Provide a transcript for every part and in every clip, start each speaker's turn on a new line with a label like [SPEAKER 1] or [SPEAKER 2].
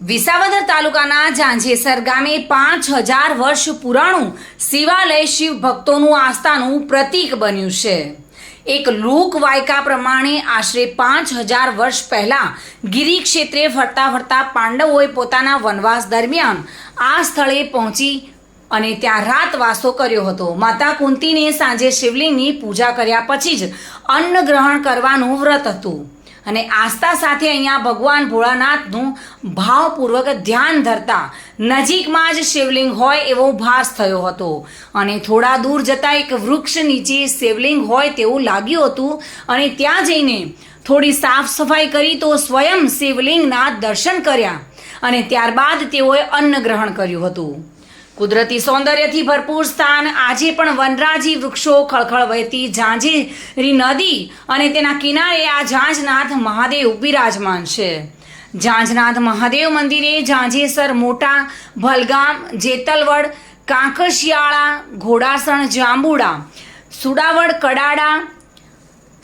[SPEAKER 1] વિસાવદર તાલુકાના ઝાંઝેસર ગામે 5000 વર્ષ પુરાણું શિવાલય શિવ ભક્તોનું આસ્થાનું પ્રતીક બન્યું છે। એક લોકવાયકા પ્રમાણે આશરે 5000 વર્ષ પહેલા ગિરી ક્ષેત્રે ફરતા ફરતા પાંડવોએ પોતાના વનવાસ દરમિયાન આ સ્થળે પહોંચી અને ત્યાં રાતવાસો કર્યો હતો। માતા કુંતીને સાંજે શિવલિંગની પૂજા કર્યા પછી જ અન્ન ગ્રહણ કરવાનું વ્રત હતું અને આસ્થા સાથે અહીંયા ભગવાન ભોળાનાથનું ભાવપૂર્વક ધ્યાન ધરતા નજીકમાં જ શિવલિંગ હોય એવો ભાસ થયો હતો અને થોડા દૂર જતાં એક વૃક્ષ નીચે શિવલિંગ હોય તેવું લાગ્યું હતું અને ત્યાં જઈને થોડી સાફ સફાઈ કરી તો સ્વયં શિવલિંગના દર્શન કર્યા અને ત્યારબાદ તેઓએ અન્ન ગ્રહણ કર્યું હતું। કુદરતી સૌંદર્યથી ભરપૂર સ્થાન આજે પણ વનરાજી વૃક્ષો ખળખળ વહેતી ઝાંઝેરી નદી અને તેના કિનારે આ ઝાંઝનાથ મહાદેવ બિરાજમાન છે। ઝાંઝનાથ મહાદેવ મંદિરે ઝાંઝેસર મોટા ભલગામ જેતલવડ કાંકશિયાળા ઘોડાસણ જાંબુડા સુડાવડ કડાડા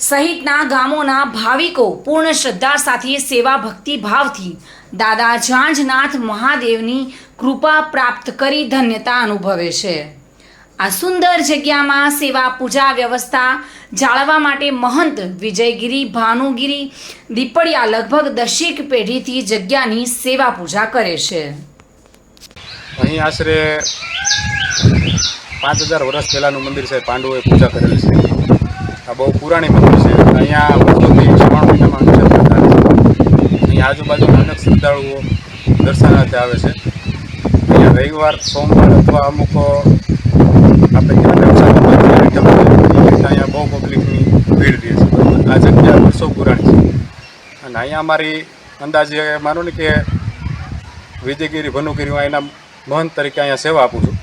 [SPEAKER 1] સહિતના ગામોના ભાવિકો પૂર્ણ શ્રદ્ધા સાથે સેવા ભક્તિ ભાવથી દાદા ઝાંઝનાથ મહાદેવની કૃપા પ્રાપ્ત કરી ધન્યતા અનુભવે છે। આ સુંદર જગ્યામાં સેવા પૂજા વ્યવસ્થા જાળવવા માટે મહંત વિજયગીરી ભાનુગીરી દીપડિયા લગભગ 10 પેઢીથી જગ્યાની સેવા પૂજા કરે છે।
[SPEAKER 2] અહીં આશરે 5000 વર્ષ પહેલાંનું મંદિર છે। પાંડવોએ પૂજા કરેલી છે। આ બહુ પુરાણી મંદિર છે। અહીંયા વર્ષોથી શ્રાવણ મહિનામાં નક્ષત્ર ચાલે છે। અહીં આજુબાજુના અનેક શ્રદ્ધાળુઓ દર્શનાર્થે આવે છે। અહીંયા રવિવાર સોમવાર અથવા અમુક આપણે અહીંયા બહુ પબ્લિકની ભીડ રહે છે। આ જગ્યા વર્ષો પુરાણી છે અને અહીંયા અમારી અંદાજે માનો ને કે વિજયગીરી ભનુગીરી હું એના મહંત તરીકે અહીંયા સેવા આપું છું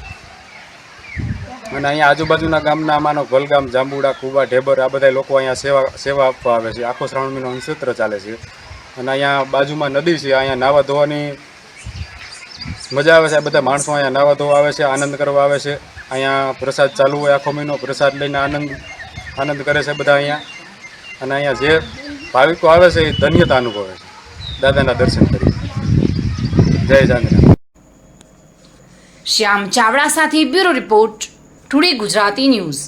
[SPEAKER 2] અને અહીંયા આજુબાજુના ગામના માનો ભલગામ જાંબુડા કુબા ઢેબર આ બધા લોકો અહીંયા સેવા આપવા આવે છે। આખો શ્રાવણ મહિનો નક્ષત્ર ચાલે છે અને અહીંયા બાજુમાં નદી છે। અહીંયા નાવા ધોવાની મજા આવે છે। બધા માણસો અહીંયા નાવા ધોવા આવે છે, આનંદ કરવા આવે છે। અહીંયા પ્રસાદ ચાલુ હોય આખો મહિનો, પ્રસાદ લઈને આનંદ કરે છે બધા અહીંયા અને અહીંયા જે ભાવિકો આવે છે એ ધન્યતા અનુભવે છે દાદાના દર્શન કરી। જય ઝાંઝનાથ।
[SPEAKER 1] શ્યામ ચાવડા સાથે bureau report, today Gujarati news.